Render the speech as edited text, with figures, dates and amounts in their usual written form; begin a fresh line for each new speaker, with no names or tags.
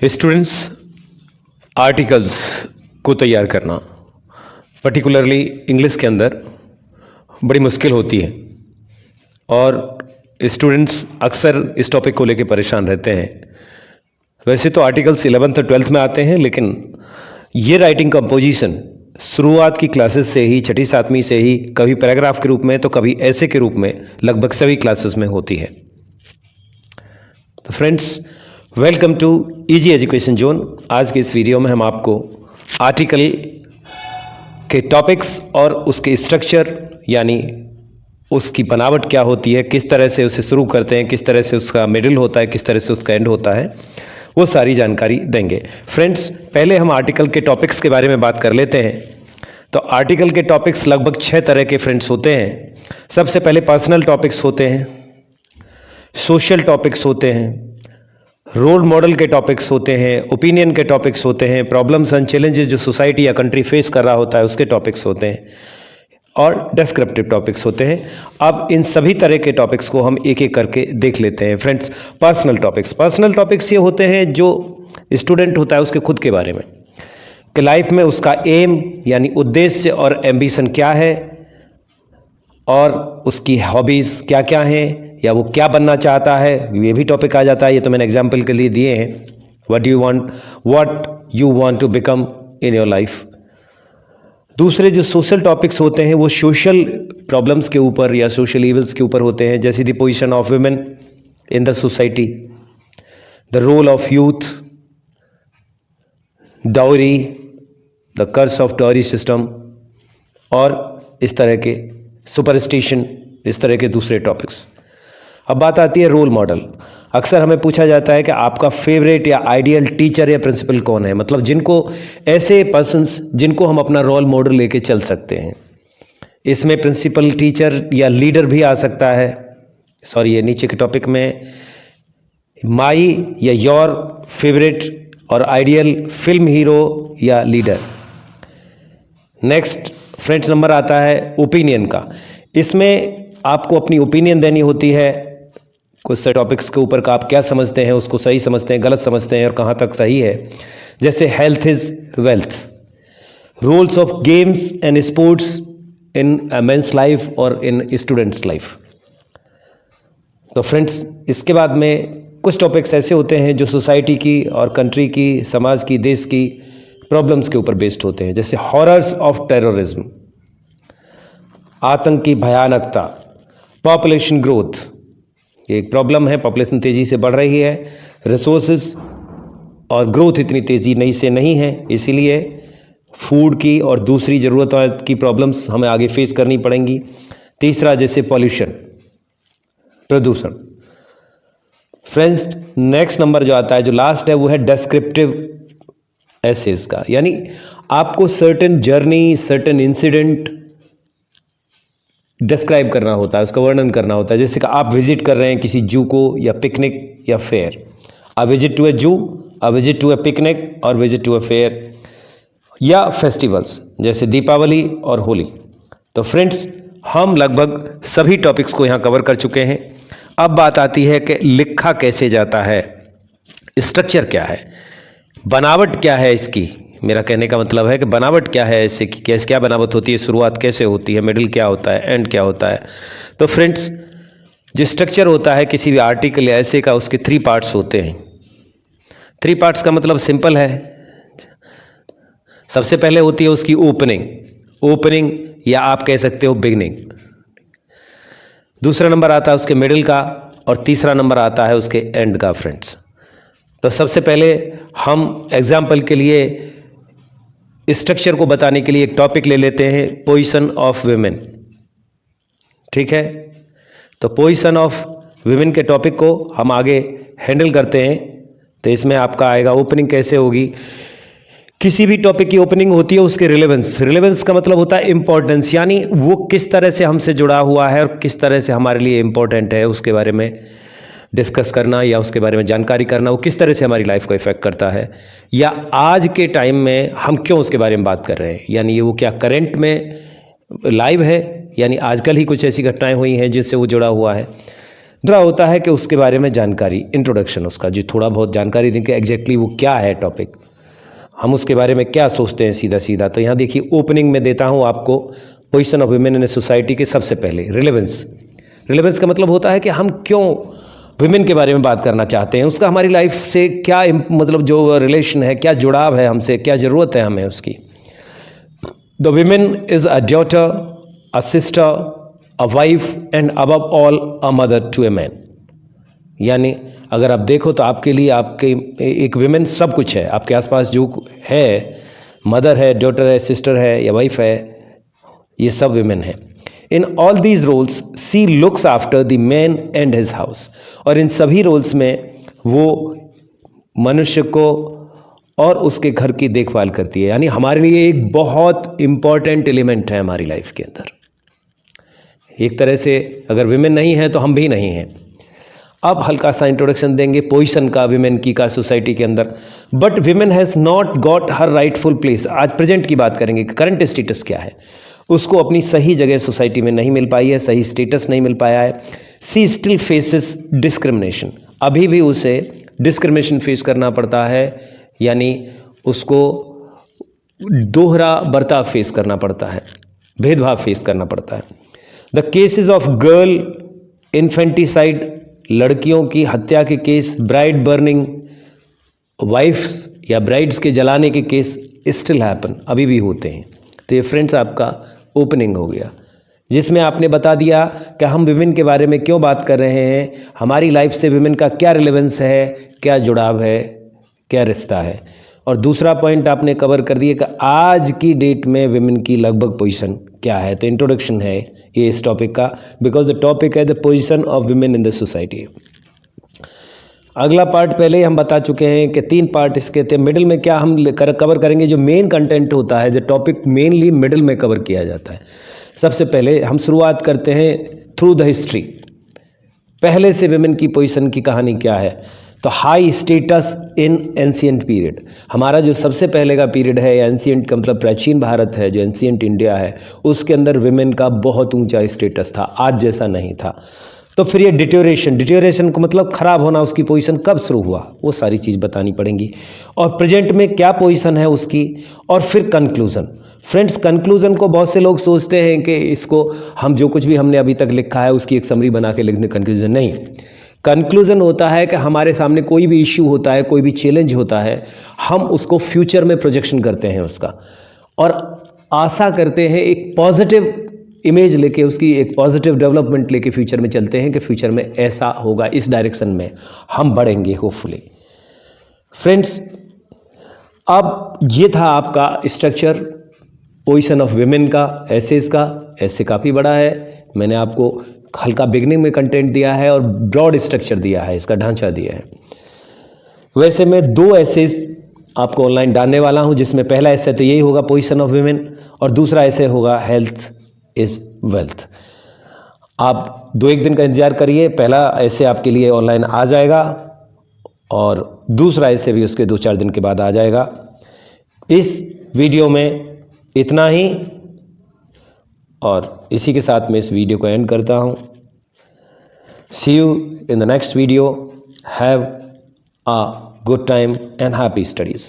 Students, articles को तैयार करना पर्टिकुलरली इंग्लिश के अंदर बड़ी मुश्किल होती है और स्टूडेंट्स अक्सर इस टॉपिक को लेकर परेशान रहते हैं। वैसे तो आर्टिकल्स 11th और 12th में आते हैं, लेकिन ये राइटिंग कंपोजिशन शुरुआत की क्लासेस से ही, छठी सातवीं से ही, कभी पैराग्राफ के रूप में तो कभी ऐसे के रूप में लगभग सभी क्लासेस में होती है। तो friends, welcome to easy education zone. आज के इस वीडियो में हम आपको आर्टिकल के टॉपिक्स और उसके स्ट्रक्चर यानी उसकी बनावट क्या होती है, किस तरह से उसे शुरू करते हैं, किस तरह से उसका मिडिल होता है, किस तरह से उसका एंड होता है, वो सारी जानकारी देंगे। फ्रेंड्स, पहले हम आर्टिकल के टॉपिक्स के बारे में बात कर लेते हैं। तो आर्टिकल के टॉपिक्स लगभग 6 तरह के फ्रेंड्स होते हैं। सबसे पहले पर्सनल टॉपिक्स होते हैं, सोशल टॉपिक्स होते हैं, रोल मॉडल के टॉपिक्स होते हैं, ओपिनियन के टॉपिक्स होते हैं, प्रॉब्लम्स एंड चैलेंजेस जो सोसाइटी या कंट्री फेस कर रहा होता है उसके टॉपिक्स होते हैं, और डिस्क्रिप्टिव टॉपिक्स होते हैं। अब इन सभी तरह के टॉपिक्स को हम एक एक करके देख लेते हैं। फ्रेंड्स, पर्सनल टॉपिक्स ये होते हैं जो स्टूडेंट होता है उसके खुद के बारे में, कि लाइफ में उसका एम यानी उद्देश्य और एम्बिशन क्या है, और उसकी हॉबीज़ क्या क्या हैं, या वो क्या बनना चाहता है, ये भी टॉपिक आ जाता है। ये तो मैंने एग्जाम्पल के लिए दिए हैं, what you want to become in your life. दूसरे जो सोशल टॉपिक्स होते हैं वो सोशल प्रॉब्लम्स के ऊपर या सोशल इवल्स के ऊपर होते हैं, जैसे the position of women in the society, the role of youth, dowry, the curse of dowry system, और इस तरह के सुपरस्टिशन, इस तरह के दूसरे टॉपिक्स। अब बात आती है रोल मॉडल। अक्सर हमें पूछा जाता है कि आपका फेवरेट या आइडियल टीचर या प्रिंसिपल कौन है, मतलब जिनको ऐसे पर्सन्स जिनको हम अपना रोल मॉडल लेके चल सकते हैं। इसमें प्रिंसिपल, टीचर या लीडर भी आ सकता है। सॉरी, ये नीचे के टॉपिक में माई या योर फेवरेट और आइडियल फिल्म हीरो या लीडर। नेक्स्ट फ्रेंड्स नंबर आता है ओपिनियन का। इसमें आपको अपनी ओपिनियन देनी होती है कुछ से टॉपिक्स के ऊपर का, आप क्या समझते हैं, उसको सही समझते हैं, गलत समझते हैं, और कहाँ तक सही है। जैसे health is wealth, roles of games and sports in men's life और इन स्टूडेंट्स लाइफ। तो फ्रेंड्स, इसके बाद में कुछ टॉपिक्स ऐसे होते हैं जो सोसाइटी की और कंट्री की, समाज की, देश की प्रॉब्लम्स के ऊपर बेस्ड होते हैं, जैसे हॉरर्स ऑफ टेररिज्म, आतंक की भयानकता, पॉपुलेशन ग्रोथ, ये एक प्रॉब्लम है, पॉपुलेशन तेज़ी से बढ़ रही है, रिसोर्सेज और ग्रोथ इतनी तेज़ी नहीं से नहीं है, इसीलिए फूड की और दूसरी ज़रूरतों की प्रॉब्लम्स हमें आगे फेस करनी पड़ेंगी। तीसरा, जैसे पॉल्यूशन, प्रदूषण। फ्रेंड्स, नेक्स्ट नंबर जो आता है, जो लास्ट है, वो है डिस्क्रिप्टिव एसेज का, यानी आपको certain journey, certain incident describe करना होता है, उसका वर्णन करना होता है। जैसे कि आप विजिट कर रहे हैं किसी जू को, या पिकनिक या fair. A visit to a zoo, a visit to a picnic, और विजिट टू ए फेयर, या फेस्टिवल्स जैसे दीपावली और होली। तो फ्रेंड्स, हम लगभग सभी टॉपिक्स को यहाँ कवर कर चुके हैं। अब बात आती है कि लिखा कैसे जाता है, स्ट्रक्चर क्या है, बनावट क्या है इसकी। मेरा कहने का मतलब है कि बनावट क्या है, ऐसे की कैसे क्या बनावट होती है, शुरुआत कैसे होती है, मिडिल क्या होता है, एंड क्या होता है। तो फ्रेंड्स, जो स्ट्रक्चर होता है किसी भी आर्टिकल या ऐसे का, उसके 3 पार्ट्स होते हैं। 3 पार्ट्स का मतलब सिंपल है। सबसे पहले होती है उसकी ओपनिंग या आप कह सकते हो बिगनिंग। दूसरा नंबर आता है उसके मिडिल का, और तीसरा नंबर आता है उसके एंड का। फ्रेंड्स, तो सबसे पहले हम एग्जाम्पल के लिए स्ट्रक्चर को बताने के लिए एक टॉपिक ले लेते हैं, पोजीशन ऑफ वुमेन। ठीक है, तो पोजीशन ऑफ वुमेन के टॉपिक को हम आगे हैंडल करते हैं। तो इसमें आपका आएगा ओपनिंग कैसे होगी। किसी भी टॉपिक की ओपनिंग होती है उसके रिलेवेंस का मतलब होता है इंपॉर्टेंस, यानी वो किस तरह से हमसे जुड़ा हुआ है और किस तरह से हमारे लिए इंपॉर्टेंट है, उसके बारे में डिस्कस करना या उसके बारे में जानकारी करना, वो किस तरह से हमारी लाइफ को इफेक्ट करता है, या आज के टाइम में हम क्यों उसके बारे में बात कर रहे हैं, यानी ये वो क्या करंट में लाइव है, यानी आजकल ही कुछ ऐसी घटनाएं हुई हैं जिससे वो जुड़ा हुआ है। दूसरा होता है कि उसके बारे में जानकारी, इंट्रोडक्शन उसका, जो थोड़ा बहुत जानकारी दें कि एग्जैक्टली वो क्या है टॉपिक, हम उसके बारे में क्या सोचते हैं सीधा सीधा। तो यहाँ देखिए ओपनिंग में देता हूँ आपको position of women in society के सबसे पहले रिलेवेंस। रिलेवेंस का मतलब होता है कि हम क्यों वुमेन के बारे में बात करना चाहते हैं, उसका हमारी लाइफ से क्या मतलब जो रिलेशन है, क्या जुड़ाव है हमसे, क्या ज़रूरत है हमें उसकी। The women is a daughter, a sister, a wife and above all a mother to a man. यानी अगर आप देखो तो आपके लिए आपके एक विमेन सब कुछ है, आपके आसपास जो है, मदर है, डॉटर है, सिस्टर है या वाइफ है, ये सब विमेन है। In all these roles she looks after the man and his house. और इन सभी रोल्स में वो मनुष्य को और उसके घर की देखभाल करती है। यानी हमारे लिए एक बहुत इंपॉर्टेंट एलिमेंट है हमारी लाइफ के अंदर। एक तरह से अगर विमेन नहीं है तो हम भी नहीं हैं। अब हल्का सा इंट्रोडक्शन देंगे पोजीशन का विमेन की का सोसाइटी के अंदर। But women has not got her rightful place. आज प्रेजेंट की बात करेंगे कि करंट स्टेटस क्या है, उसको अपनी सही जगह सोसाइटी में नहीं मिल पाई है, सही स्टेटस नहीं मिल पाया है। सी स्टिल फेसेस डिस्क्रिमिनेशन। अभी भी उसे डिस्क्रिमिनेशन फेस करना पड़ता है, यानी उसको दोहरा बर्ताव फेस करना पड़ता है, भेदभाव फेस करना पड़ता है। The cases of girl infanticide, लड़कियों की हत्या के केस, ब्राइड बर्निंग, वाइफ्स या ब्राइड्स के जलाने के केस स्टिल हैपन, अभी भी होते हैं। तो ये फ्रेंड्स आपका ओपनिंग हो गया, जिसमें आपने बता दिया कि हम विमेन के बारे में क्यों बात कर रहे हैं, हमारी लाइफ से विमेन का क्या रिलेवेंस है, क्या जुड़ाव है, क्या रिश्ता है। और दूसरा पॉइंट आपने कवर कर दिया कि आज की डेट में विमेन की लगभग पोजीशन क्या है। तो इंट्रोडक्शन है ये इस टॉपिक का, बिकॉज द टॉपिक है the position of women in the society. अगला पार्ट पहले ही हम बता चुके हैं कि 3 पार्ट इसके थे। मिडिल में क्या हम कवर करेंगे, जो मेन कंटेंट होता है, जो टॉपिक मेनली मिडिल में कवर किया जाता है। सबसे पहले हम शुरुआत करते हैं थ्रू द हिस्ट्री, पहले से विमेन की पोजीशन की कहानी क्या है। तो high status in ancient period, हमारा जो सबसे पहले का पीरियड है, एंशिएंट का मतलब प्राचीन भारत है, जो एंशिएंट इंडिया है, उसके अंदर विमेन का बहुत ऊंचा स्टेटस था, आज जैसा नहीं था। तो फिर ये डिटेरियोरेशन को मतलब खराब होना, उसकी पोजीशन कब शुरू हुआ, वो सारी चीज़ बतानी पड़ेंगी। और प्रेजेंट में क्या पोजीशन है उसकी, और फिर कंक्लूजन। फ्रेंड्स, कंक्लूजन को बहुत से लोग सोचते हैं कि इसको हम जो कुछ भी हमने अभी तक लिखा है उसकी एक समरी बना के लिख दें, कंक्लूजन नहीं। कंक्लूजन होता है कि हमारे सामने कोई भी इश्यू होता है, कोई भी चैलेंज होता है, हम उसको फ्यूचर में प्रोजेक्शन करते हैं उसका, और आशा करते हैं एक पॉजिटिव इमेज लेके, उसकी एक पॉजिटिव डेवलपमेंट लेके फ्यूचर में चलते हैं कि फ्यूचर में ऐसा होगा, इस डायरेक्शन में हम बढ़ेंगे होपफुली। फ्रेंड्स, अब ये था आपका स्ट्रक्चर पोजीशन ऑफ विमेन का, एसेस का। ऐसे काफ़ी बड़ा है, मैंने आपको हल्का बिगनिंग में कंटेंट दिया है और ब्रॉड स्ट्रक्चर दिया है, इसका ढांचा दिया है। वैसे मैं 2 एसेस आपको ऑनलाइन डालने वाला हूं, जिसमें पहला ऐसे तो यही होगा पोजीशन ऑफ विमेन, और दूसरा ऐसे होगा हेल्थ इज वेल्थ। आप 2-1 दिन का इंतजार करिए, पहला ऐसे आपके लिए ऑनलाइन आ जाएगा और दूसरा ऐसे भी उसके 2-4 दिन के बाद आ जाएगा। इस वीडियो में इतना ही, और इसी के साथ मैं इस वीडियो को एंड करता हूँ। See you in the next video. Have a good time and happy studies.